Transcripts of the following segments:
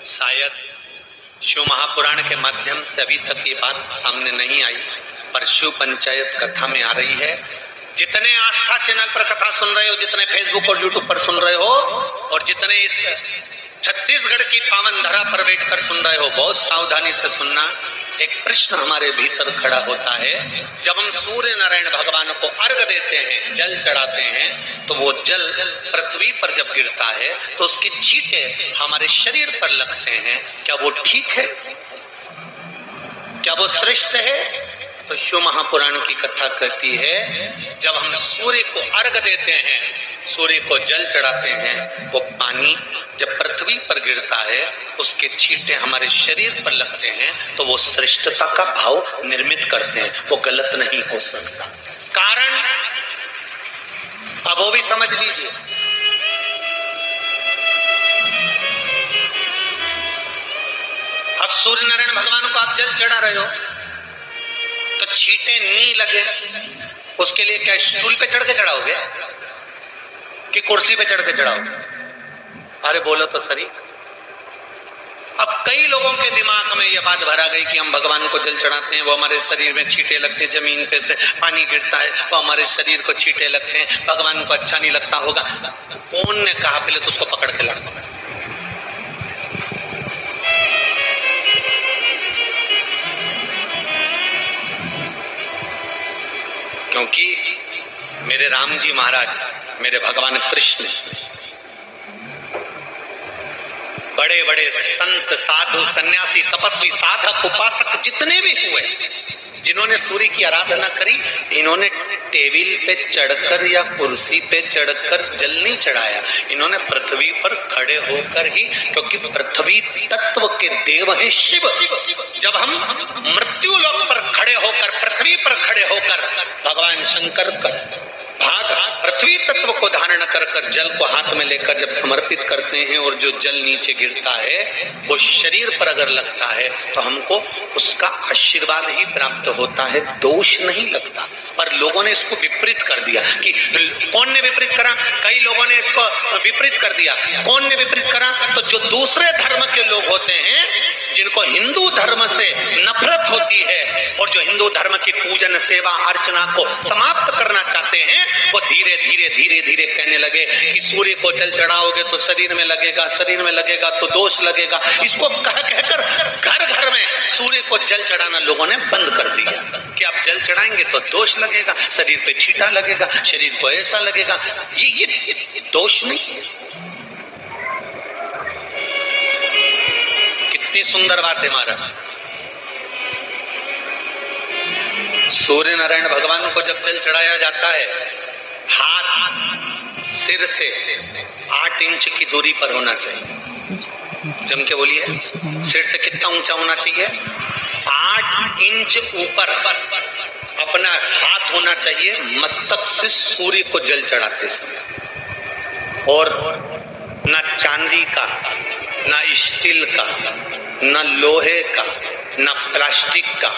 शायद शिव महापुराण के माध्यम से अभी तक ये बात सामने नहीं आई, पर शिव पंचायत कथा में आ रही है। जितने आस्था चैनल पर कथा सुन रहे हो, जितने फेसबुक और यूट्यूब पर सुन रहे हो, और जितने इस छत्तीसगढ़ की पावन धरा पर बैठकर सुन रहे हो, बहुत सावधानी से सुनना। एक प्रश्न हमारे भीतर खड़ा होता है, जब हम सूर्य नारायण भगवान को अर्घ देते हैं, जल चढ़ाते हैं, तो वो जल पृथ्वी पर जब गिरता है तो उसकी छींटे हमारे शरीर पर लगते हैं। क्या वो ठीक है? क्या वो श्रेष्ठ है? तो शिव महापुराण की कथा कहती है, जब हम सूर्य को अर्घ देते हैं, सूर्य को जल चढ़ाते हैं, वो पानी जब पृथ्वी पर गिरता है, उसके छींटे हमारे शरीर पर लगते हैं, तो वो श्रेष्ठता का भाव निर्मित करते हैं। वो गलत नहीं हो सकता। कारण अब वो भी समझ लीजिए। अब सूर्य नारायण भगवान को आप जल चढ़ा रहे हो, तो छींटे नहीं लगे, उसके लिए क्या स्टूल पे चढ़ के चढ़ाओगे कि कुर्सी पे चढ़ के चढ़ाओगे? अरे बोलो तो सही। अब कई लोगों के दिमाग में यह बात भरा गई कि हम भगवान को जल चढ़ाते हैं, वो हमारे शरीर में छींटे लगते हैं, जमीन पे से पानी गिरता है, वो हमारे शरीर को छींटे लगते हैं, भगवान को अच्छा नहीं लगता होगा। कौन ने कहा? पहले तो उसको पकड़ के लड़। क्योंकि मेरे राम जी महाराज, मेरे भगवान कृष्ण, बड़े बड़े संत, साधु, सन्यासी, तपस्वी, साधक, उपासक जितने भी हुए, जिन्होंने सूर्य की आराधना करी, इन्होंने टेबल पे चढ़कर या कुर्सी पे चढ़कर जल नहीं चढ़ाया। इन्होंने पृथ्वी पर खड़े होकर ही, क्योंकि पृथ्वी तत्व के देव हैं शिव। जब हम मृत्यु लोक पर खड़े होकर, पृथ्वी पर खड़े होकर भगवान शंकर का भाग पृथ्वी तत्व को धारण कर कर जल को हाथ में लेकर जब समर्पित करते हैं, और जो जल नीचे गिरता है वो शरीर पर अगर लगता है तो हमको उसका आशीर्वाद ही प्राप्त होता है, दोष नहीं लगता। पर लोगों ने इसको विपरीत कर दिया। कि कौन ने विपरीत करा? कई लोगों ने इसको विपरीत कर दिया। कौन ने विपरीत करा? तो जो दूसरे धर्म के लोग होते हैं, जिनको हिंदू धर्म से नफरत होती है और जो हिंदू धर्म की पूजन, सेवा, अर्चना को समाप्त करना चाहते हैं, वो धीरे धीरे धीरे धीरे कहने लगे कि सूर्य को जल चढ़ाओगे तो शरीर में लगेगा, शरीर में लगेगा तो दोष लगेगा। इसको कह कहकर घर घर में सूर्य को जल चढ़ाना लोगों ने बंद कर दिया कि आप जल चढ़ाएंगे तो दोष लगेगा, शरीर पे छींटा लगेगा, शरीर को ऐसा लगेगा। ये दोष नहीं। कितनी सुंदर बात है महाराज। सूर्य नारायण भगवान को जब जल चढ़ाया जाता है, हाथ सिर से 8 इंच की दूरी पर होना चाहिए। जम के बोलिए, सिर से कितना ऊंचा होना चाहिए? 8 इंच ऊपर अपना हाथ होना चाहिए मस्तक से सूर्य को जल चढ़ाते समय। और ना चांदी का, ना स्टील का, ना लोहे का, ना प्लास्टिक का,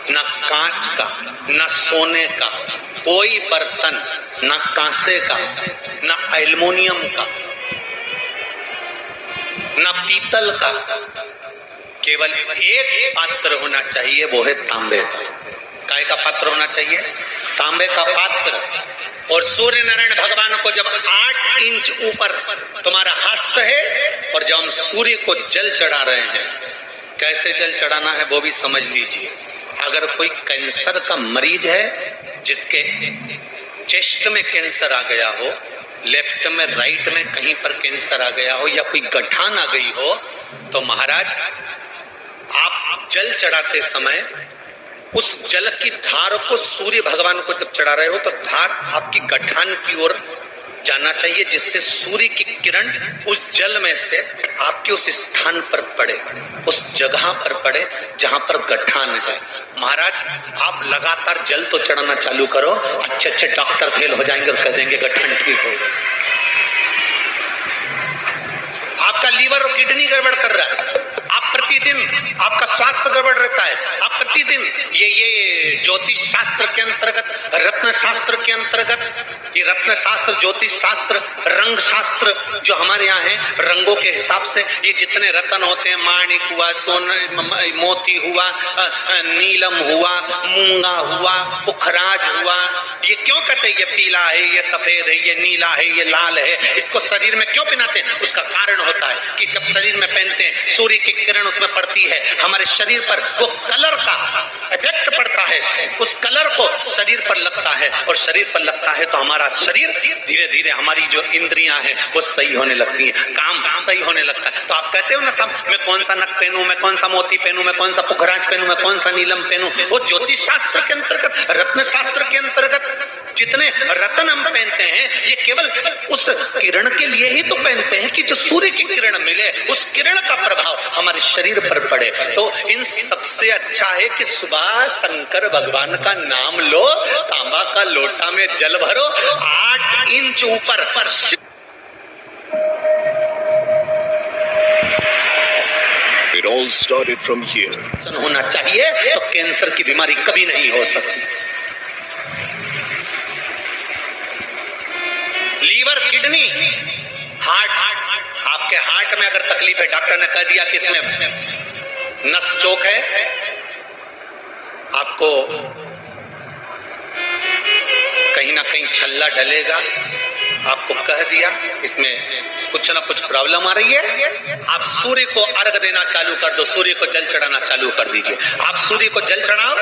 ना कांच का, ना सोने का कोई बर्तन, ना कांसे का, ना एल्युमिनियम का, ना पीतल का, केवल एक पात्र होना चाहिए, वो है तांबे का। काय का पात्र होना चाहिए? तांबे का पात्र। और सूर्य नारायण भगवान को जब 8 इंच ऊपर तुम्हारा हस्त है, और जब हम सूर्य को जल चढ़ा रहे हैं, कैसे जल चढ़ाना है वो भी समझ लीजिए। अगर कोई कैंसर का मरीज है, जिसके चेस्ट में कैंसर आ गया हो, लेफ्ट में, राइट में कहीं पर कैंसर आ गया हो, या कोई गठान आ गई हो, तो महाराज आप जल चढ़ाते समय उस जल की धार को सूर्य भगवान को जब चढ़ा रहे हो, तो धार आपकी गठान की ओर जाना चाहिए, जिससे सूर्य की किरण उस जल में से आपके उस स्थान पर पड़े, उस जगह पर पड़े जहां पर गठान है। महाराज आप लगातार जल तो चढ़ाना चालू करो, अच्छे अच्छे डॉक्टर फेल हो जाएंगे और कह देंगे गठान ठीक हो गया। आपका लीवर और किडनी गड़बड़ कर रहा है, आप प्रतिदिन आपका स्वास्थ्य गड़बड़ रहता है, आप प्रतिदिन ये ज्योतिष शास्त्र के अंतर्गत, रत्न शास्त्र के अंतर्गत, ये रत्न शास्त्र, ज्योतिष शास्त्र, रंग शास्त्र जो हमारे यहाँ है, रंगों के हिसाब से ये जितने रत्न होते हैं, माणिक हुआ, सोना, मोती हुआ, नीलम हुआ, मूंगा हुआ, पुखराज हुआ, ये क्यों कहते हैं ये पीला है, ये सफेद है, ये नीला है, ये लाल है, इसको शरीर में क्यों पहनाते हैं? उसका कारण होता है कि जब शरीर में पहनते हैं सूर्य की किरण उसमें पड़ती है, हमारे शरीर पर वो कलर का इफेक्ट पड़ता है, उस कलर को शरीर पर लगता है, और शरीर पर लगता है तो हमारा शरीर धीरे धीरे, हमारी जो इंद्रियां हैं वो सही होने लगती है, काम सही होने लगता है। तो आप कहते हो ना सब, मैं कौन सा नक पहनूं, मैं कौन सा मोती पहनूं, मैं कौन सा पुखराज पहनूं, मैं कौन सा नीलम पहनूं, वो ज्योतिष शास्त्र के अंतर्गत, रत्न शास्त्र के अंतर्गत जितने रत्न हम पहनते हैं ये केवल उस किरण के लिए ही तो पहनते हैं कि जो सूर्य की किरण मिले, उस किरण का प्रभाव हमारे शरीर पर पड़े। तो इन सबसे अच्छा है कि सुबह शंकर भगवान का नाम लो, तांबा का लोटा में जल भरो, 8 इंच ऊपर It all started from here. होना चाहिए, तो कैंसर की बीमारी कभी नहीं हो सकती। लीवर, किडनी, हार्ट, आपके हार्ट में अगर तकलीफ है, डॉक्टर ने कह दिया कि इसमें नस चौक है, आपको कहीं ना कहीं छल्ला डलेगा, आपको कह दिया इसमें कुछ ना कुछ प्रॉब्लम आ रही है, आप सूर्य को अर्घ देना चालू कर दो, सूर्य को जल चढ़ाना चालू कर दीजिए। आप सूर्य को जल चढ़ाओ,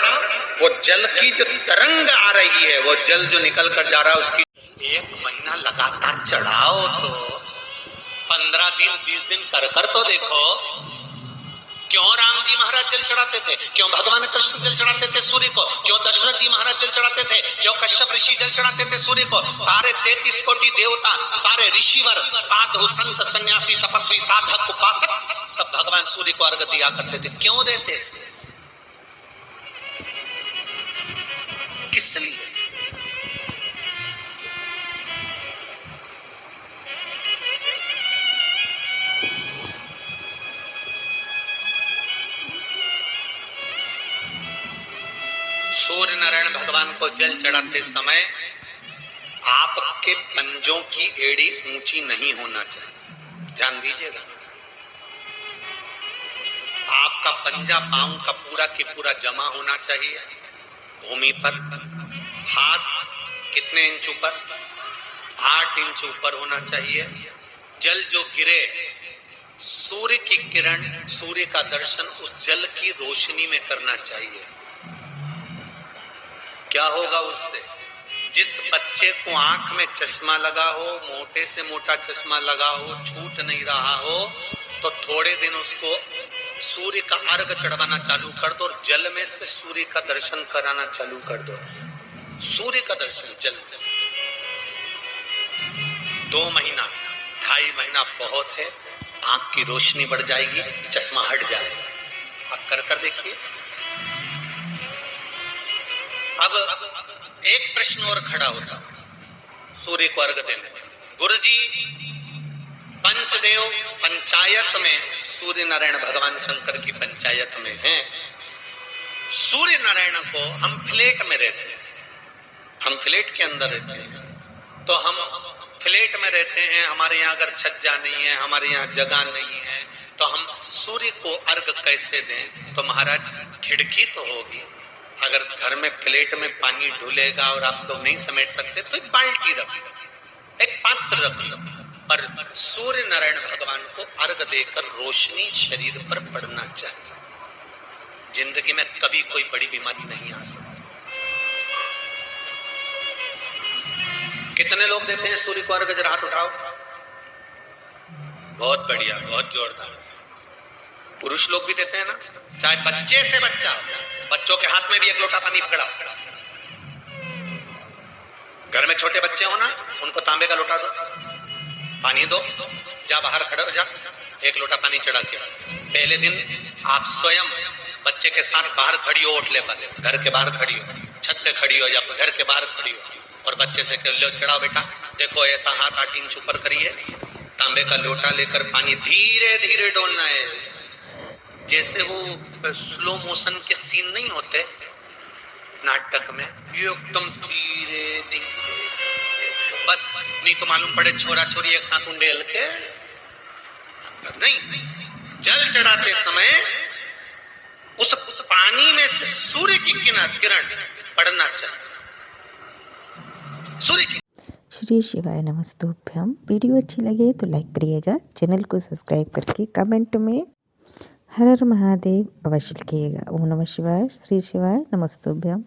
वो जल की जो तरंग आ रही है, वो जल जो निकल कर जा रहा है, उसकी 1 महीना लगातार चढ़ाओ, तो 15 दिन 20 दिन कर तो देखो। क्यों राम जी महाराज जल चढ़ाते थे, क्यों भगवान कृष्ण जल चढ़ाते थे सूर्य को, क्यों दशरथ जी महाराज जल चढ़ाते थे, क्यों कश्यप ऋषि जल चढ़ाते थे सूर्य को, सारे 33 कोटि देवता, सारे ऋषिवर, साधु संत सन्यासी तपस्वी साधक उपासक सब भगवान सूर्य को अर्घ दिया करते थे। क्यों देते? किस लिए? सूर्य नारायण भगवान को जल चढ़ाते समय आपके पंजों की एड़ी ऊंची नहीं होना चाहिए, ध्यान दीजिएगा। आपका पंजा पांव का पूरा की पूरा जमा होना चाहिए भूमि पर। हाथ कितने इंच ऊपर? 8 इंच ऊपर होना चाहिए। जल जो गिरे, सूर्य की किरण, सूर्य का दर्शन उस जल की रोशनी में करना चाहिए। क्या होगा उससे? जिस बच्चे को आंख में चश्मा लगा हो, मोटे से मोटा चश्मा लगा हो, छूट नहीं रहा हो, तो थोड़े दिन उसको सूर्य का अर्घ चढ़वाना चालू कर दो और जल में से सूर्य का दर्शन कराना चालू कर दो। सूर्य का दर्शन जल में। 2 महीना 2.5 महीना बहुत है, आंख की रोशनी बढ़ जाएगी, चश्मा हट जाएगा। आप कर देखिए। अब एक प्रश्न और खड़ा होता सूर्य को अर्घ देने में। गुरुजी, पंचदेव पंचायत में सूर्य नारायण भगवान शंकर की पंचायत में हैं। सूर्य नारायण को हम फ्लैट में रहते हैं, हम फ्लैट के अंदर रहते हैं, तो हम फ्लैट में रहते हैं, हमारे यहाँ अगर छज्जा नहीं है, हमारे यहाँ जगह नहीं है, तो हम सूर्य को अर्घ कैसे दें? तो महाराज खिड़की तो होगी, अगर घर में प्लेट में पानी ढुलेगा और आप लोग नहीं समेट सकते तो एक बाल्टी रख लो, एक पात्र रख लो, पर सूर्य नारायण भगवान को अर्घ देकर रोशनी शरीर पर पड़ना चाहिए। जिंदगी में कभी कोई बड़ी बीमारी नहीं आ सकती। कितने लोग देते हैं सूर्य को अर्घ? जरा हाथ उठाओ। बहुत बढ़िया, बहुत जोरदार। पुरुष लोग भी देते हैं ना, चाहे बच्चे से बच्चा, बच्चों के हाथ में भी 1 लोटा पानी पकड़ा। घर में छोटे बच्चे हो ना, उनको तांबे का लोटा दो, पानी दो, जा बाहर खड़े हो जा, 1 लोटा पानी चढ़ा के। पहले दिन आप स्वयं बच्चे के साथ बाहर खड़ी हो, ओटले पर, घर के बाहर खड़ी हो, छत पे खड़ी हो या घर के बाहर खड़ी हो, और बच्चे से कह लो, चढ़ाओ बेटा, देखो ऐसा हाथ 8 इंच ऊपर करिए, तांबे का लोटा लेकर पानी धीरे धीरे डोलना है, जैसे वो स्लो मोशन के सीन नहीं होते नाटक में, ये एकदम धीरे धीरे, बस नहीं तो मालूम पड़े छोरा छोरी एक साथ उंडेल के नहीं। जल चढ़ाते समय उस पानी में से सूर्य की किरण पड़ना चाहिए, सूर्य की। श्री शिवाय नमस्तुभ्यम। वीडियो अच्छी लगे तो लाइक करिएगा, चैनल को सब्सक्राइब करके कमेंट में हर हर महादेव अवश्य लिखिएगा। ओम नमः शिवाय। श्री शिवाय नमस्तुभ्यम।